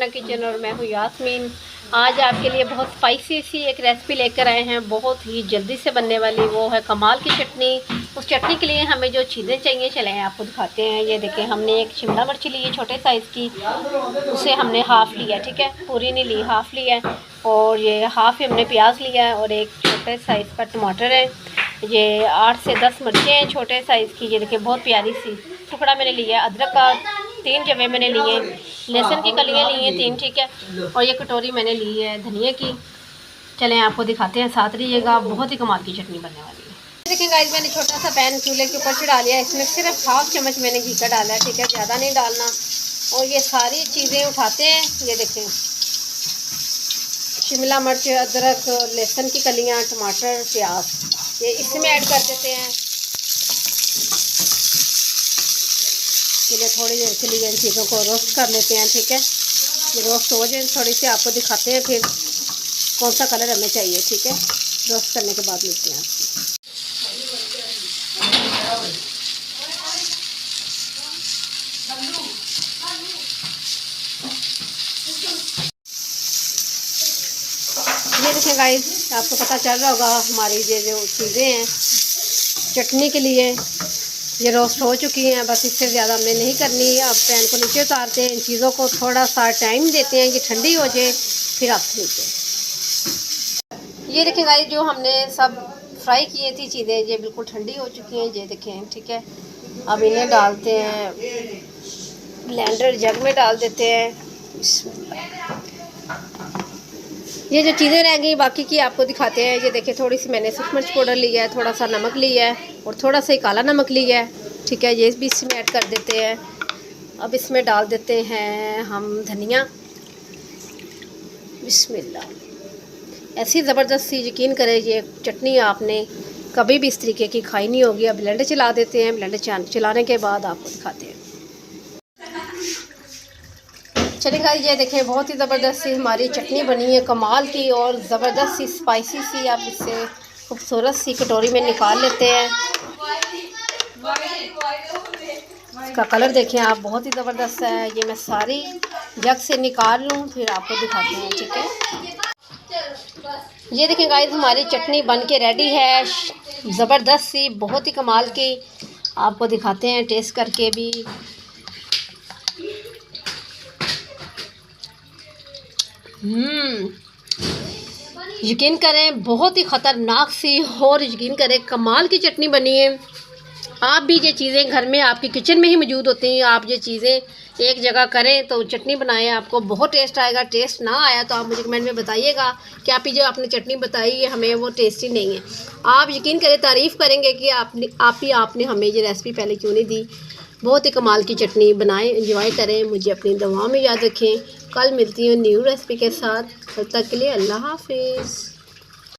अपना किचन और मैं हूँ यास्मीन। आज आपके लिए बहुत स्पाइसी सी एक रेसिपी लेकर आए हैं, बहुत ही जल्दी से बनने वाली। वो है कमाल की चटनी। उस चटनी के लिए हमें जो चीज़ें चाहिए चलें आपको दिखाते हैं। ये देखें, हमने एक शिमला मिर्च ली है छोटे साइज़ की, उसे हमने हाफ़ लिया, ठीक है, पूरी नहीं ली, हाफ़ लिया है। और ये हाफ़ हमने प्याज लिया है और एक छोटे साइज़ का टमाटर है। ये 8 से 10 मिर्चें हैं छोटे साइज़ की। ये देखिए बहुत प्यारी सी टुकड़ा मैंने लिया है। अदरक का 3 जवे मैंने लिए, लहसुन की कलियां ली हैं 3, ठीक है। और ये कटोरी मैंने ली है धनिया की। चलें आपको दिखाते हैं, साथ रहिएगा, बहुत ही कमाल की चटनी बनने वाली है। देखिए गाइस, मैंने छोटा सा पैन चूल्हे के ऊपर चढ़ा लिया है। इसमें सिर्फ हाफ चम्मच मैंने घी का डाला है, ठीक है, ज़्यादा नहीं डालना। और ये सारी चीज़ें उठाते हैं। ये देखें, शिमला मिर्च, अदरक, लहसुन की कलियाँ, टमाटर, प्याज, ये इसमें ऐड कर देते हैं। चलिए थोड़ी देर के लिए इन चीज़ों को रोस्ट कर लेते हैं, ठीक है। ये रोस्ट हो जाए थोड़ी सी, आपको दिखाते हैं फिर कौन सा कलर हमें चाहिए, ठीक है। रोस्ट करने के बाद मिलते हैं आपको। ये देखें गाइस, आपको पता चल रहा होगा हमारी ये जो चीज़ें हैं चटनी के लिए ये रोस्ट हो चुकी हैं। बस इससे ज़्यादा हमने नहीं करनी। अब पैन को नीचे उतारते हैं, इन चीज़ों को थोड़ा सा टाइम देते हैं कि ठंडी हो जाए, फिर आप खरीदते हैं। ये देखें गाइस, जो हमने सब फ्राई किए थी चीज़ें, ये बिल्कुल ठंडी हो चुकी हैं। ये देखें, ठीक है। अब इन्हें डालते हैं, ब्लेंडर जग में डाल देते हैं। ये जो चीज़ें रह गई बाकी की आपको दिखाते हैं। ये देखिए, थोड़ी सी मैंने सूखी मिर्च पाउडर लिया है, थोड़ा सा नमक लिया है और थोड़ा सा ही काला नमक लिया है, ठीक है। ये भी इसमें ऐड कर देते हैं। अब इसमें डाल देते हैं हम धनिया। बिस्मिल्लाह। ऐसी ज़बरदस्त सी, यकीन करें ये चटनी आपने कभी भी इस तरीके की खाई नहीं होगी। अब ब्लेंडर चला देते हैं। ब्लेंडर चलाने के बाद आपको दिखाते हैं। चलिए गाइस, ये देखें, बहुत ही ज़बरदस्त सी हमारी चटनी बनी है, कमाल की और ज़बरदस्त सी स्पाइसी सी। आप इससे खूबसूरत सी कटोरी में निकाल लेते हैं। इसका कलर देखें आप, बहुत ही ज़बरदस्त है। ये मैं सारी जग से निकाल लूँ फिर आपको दिखाते हैं, ठीक है। ये देखें गाइस, हमारी चटनी बन के रेडी है, ज़बरदस्त सी, बहुत ही कमाल की। आपको दिखाते हैं टेस्ट करके भी। यकीन करें, बहुत ही ख़तरनाक सी और यकीन करें कमाल की चटनी बनी है। आप भी ये चीज़ें घर में आपकी किचन में ही मौजूद होती हैं। आप ये चीज़ें एक जगह करें तो चटनी बनाएं, आपको बहुत टेस्ट आएगा। टेस्ट ना आया तो आप मुझे कमेंट में बताइएगा कि आप ही जो आपने चटनी बताई है हमें वो टेस्टी नहीं है। आप यकीन करें, तारीफ़ करेंगे कि आपने हमें ये रेसिपी पहले क्यों नहीं दी। बहुत ही कमाल की चटनी बनाएं, एंजॉय करें। मुझे अपनी दुआ में याद रखें। कल मिलती हूँ न्यू रेसिपी के साथ। तब तक के लिए अल्लाह हाफिज़।